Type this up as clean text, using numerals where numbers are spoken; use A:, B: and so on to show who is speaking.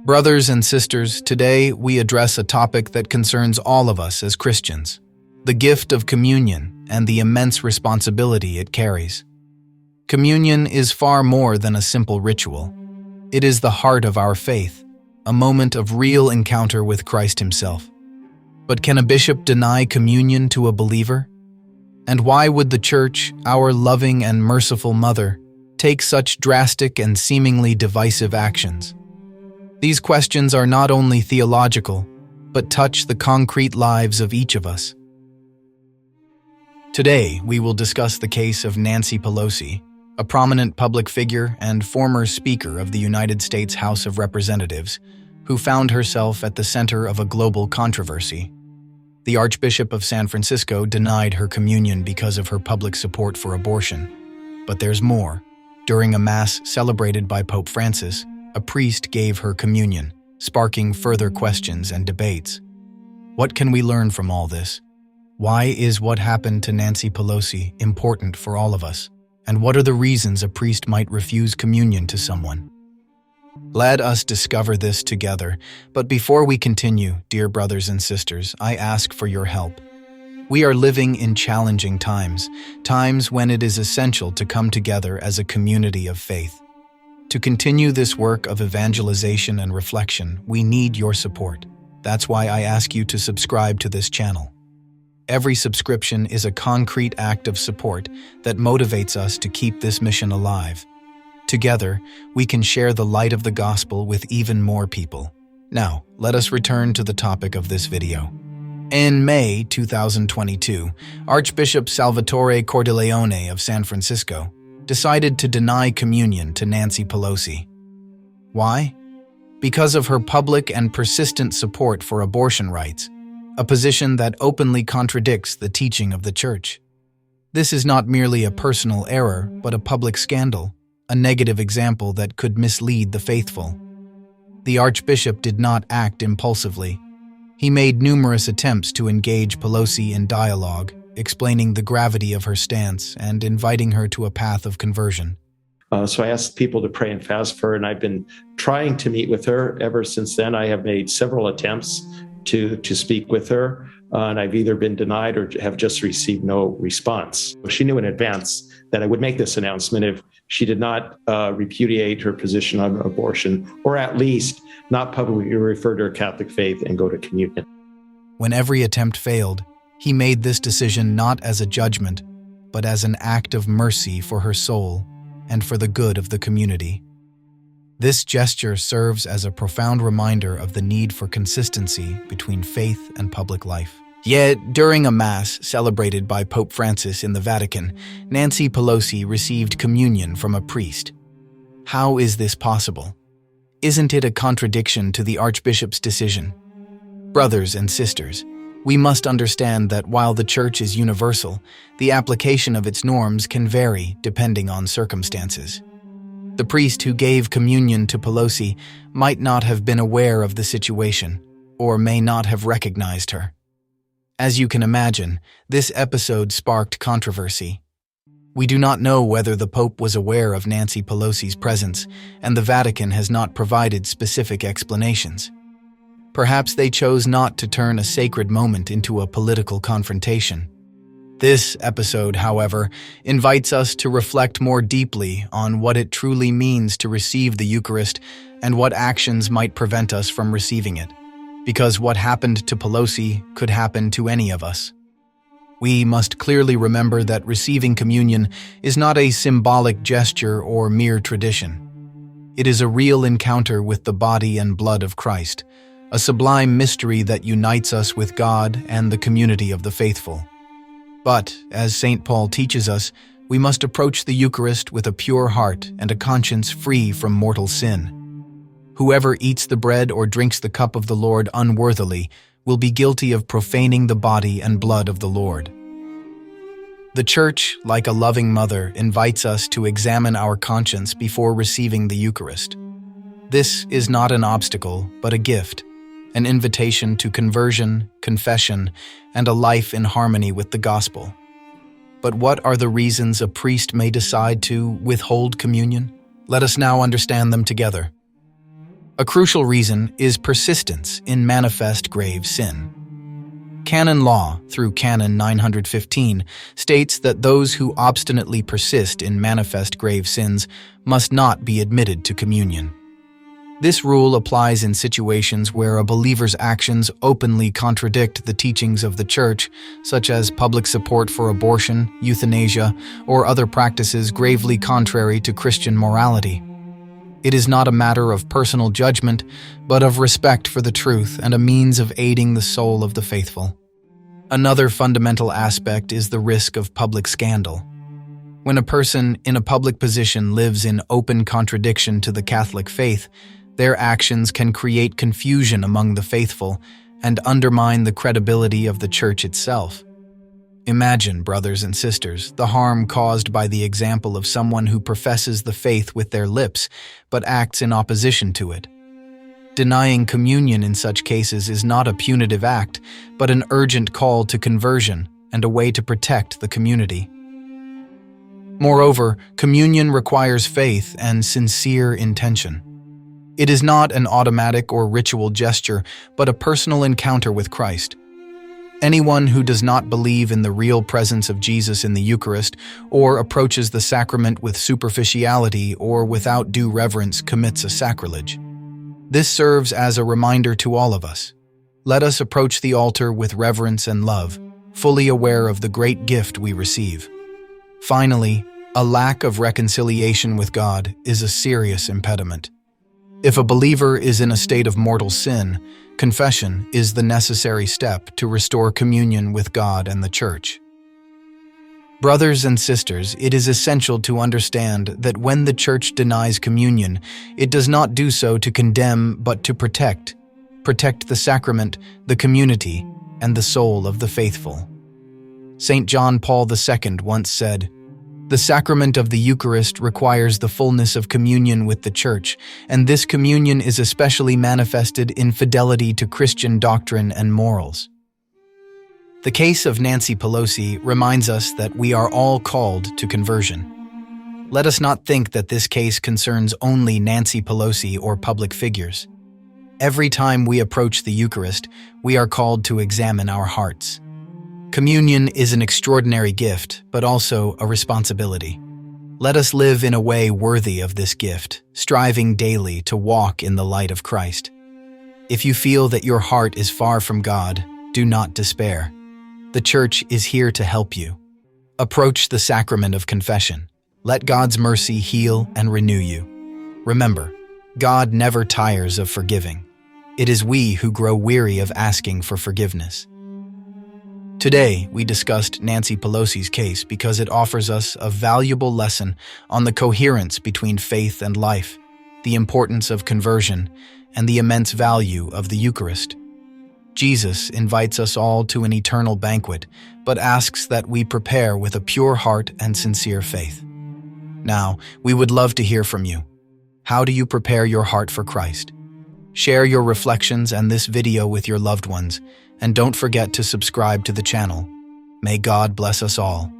A: Brothers and sisters, today we address a topic that concerns all of us as Christians, the gift of communion and the immense responsibility it carries. Communion is far more than a simple ritual. It is the heart of our faith, a moment of real encounter with Christ Himself. But can a bishop deny communion to a believer? And why would the Church, our loving and merciful Mother, take such drastic and seemingly divisive actions? These questions are not only theological, but touch the concrete lives of each of us. Today, we will discuss the case of Nancy Pelosi, a prominent public figure and former Speaker of the United States House of Representatives, who found herself at the center of a global controversy. The Archbishop of San Francisco denied her communion because of her public support for abortion. But there's more. During a Mass celebrated by Pope Francis, a priest gave her communion, sparking further questions and debates. What can we learn from all this? Why is what happened to Nancy Pelosi important for all of us? And what are the reasons a priest might refuse communion to someone? Let us discover this together, but before we continue, dear brothers and sisters, I ask for your help. We are living in challenging times when it is essential to come together as a community of faith. To continue this work of evangelization and reflection, we need your support. That's why I ask you to subscribe to this channel. Every subscription is a concrete act of support that motivates us to keep this mission alive. Together, we can share the light of the gospel with even more people. Now, let us return to the topic of this video. In May 2022, Archbishop Salvatore Cordileone of San Francisco decided to deny communion to Nancy Pelosi. Why? Because of her public and persistent support for abortion rights, a position that openly contradicts the teaching of the Church. This is not merely a personal error, but a public scandal, a negative example that could mislead the faithful. The Archbishop did not act impulsively. He made numerous attempts to engage Pelosi in dialogue, explaining the gravity of her stance and inviting her to a path of conversion.
B: So I asked people to pray and fast for her, and I've been trying to meet with her ever since then. I have made several attempts to speak with her, and I've either been denied or have just received no response. She knew in advance that I would make this announcement if she did not repudiate her position on abortion, or at least not publicly refer to her Catholic faith and go to communion.
A: When every attempt failed, he made this decision not as a judgment, but as an act of mercy for her soul and for the good of the community. This gesture serves as a profound reminder of the need for consistency between faith and public life. Yet, during a Mass celebrated by Pope Francis in the Vatican, Nancy Pelosi received communion from a priest. How is this possible? Isn't it a contradiction to the Archbishop's decision? Brothers and sisters, we must understand that while the Church is universal, the application of its norms can vary depending on circumstances. The priest who gave communion to Pelosi might not have been aware of the situation, or may not have recognized her. As you can imagine, this episode sparked controversy. We do not know whether the Pope was aware of Nancy Pelosi's presence, and the Vatican has not provided specific explanations. Perhaps they chose not to turn a sacred moment into a political confrontation. This episode, however, invites us to reflect more deeply on what it truly means to receive the Eucharist and what actions might prevent us from receiving it. Because what happened to Pelosi could happen to any of us. We must clearly remember that receiving communion is not a symbolic gesture or mere tradition. It is a real encounter with the body and blood of Christ, a sublime mystery that unites us with God and the community of the faithful. But, as St. Paul teaches us, we must approach the Eucharist with a pure heart and a conscience free from mortal sin. Whoever eats the bread or drinks the cup of the Lord unworthily will be guilty of profaning the body and blood of the Lord. The Church, like a loving mother, invites us to examine our conscience before receiving the Eucharist. This is not an obstacle, but a gift, an invitation to conversion, confession, and a life in harmony with the gospel. But what are the reasons a priest may decide to withhold communion? Let us now understand them together. A crucial reason is persistence in manifest grave sin. Canon law, through Canon 915, states that those who obstinately persist in manifest grave sins must not be admitted to communion. This rule applies in situations where a believer's actions openly contradict the teachings of the Church, such as public support for abortion, euthanasia, or other practices gravely contrary to Christian morality. It is not a matter of personal judgment, but of respect for the truth and a means of aiding the soul of the faithful. Another fundamental aspect is the risk of public scandal. When a person in a public position lives in open contradiction to the Catholic faith, their actions can create confusion among the faithful and undermine the credibility of the Church itself. Imagine, brothers and sisters, the harm caused by the example of someone who professes the faith with their lips but acts in opposition to it. Denying communion in such cases is not a punitive act, but an urgent call to conversion and a way to protect the community. Moreover, communion requires faith and sincere intention. It is not an automatic or ritual gesture, but a personal encounter with Christ. Anyone who does not believe in the real presence of Jesus in the Eucharist or approaches the sacrament with superficiality or without due reverence commits a sacrilege. This serves as a reminder to all of us. Let us approach the altar with reverence and love, fully aware of the great gift we receive. Finally, a lack of reconciliation with God is a serious impediment. If a believer is in a state of mortal sin, confession is the necessary step to restore communion with God and the Church. Brothers and sisters, it is essential to understand that when the Church denies communion, it does not do so to condemn but to protect the sacrament, the community, and the soul of the faithful. St. John Paul II once said, "The sacrament of the Eucharist requires the fullness of communion with the Church, and this communion is especially manifested in fidelity to Christian doctrine and morals." The case of Nancy Pelosi reminds us that we are all called to conversion. Let us not think that this case concerns only Nancy Pelosi or public figures. Every time we approach the Eucharist, we are called to examine our hearts. Communion is an extraordinary gift, but also a responsibility. Let us live in a way worthy of this gift, striving daily to walk in the light of Christ. If you feel that your heart is far from God, do not despair. The Church is here to help you. Approach the sacrament of confession. Let God's mercy heal and renew you. Remember, God never tires of forgiving. It is we who grow weary of asking for forgiveness. Today, we discussed Nancy Pelosi's case because it offers us a valuable lesson on the coherence between faith and life, the importance of conversion, and the immense value of the Eucharist. Jesus invites us all to an eternal banquet, but asks that we prepare with a pure heart and sincere faith. Now, we would love to hear from you. How do you prepare your heart for Christ? Share your reflections and this video with your loved ones, and don't forget to subscribe to the channel. May God bless us all.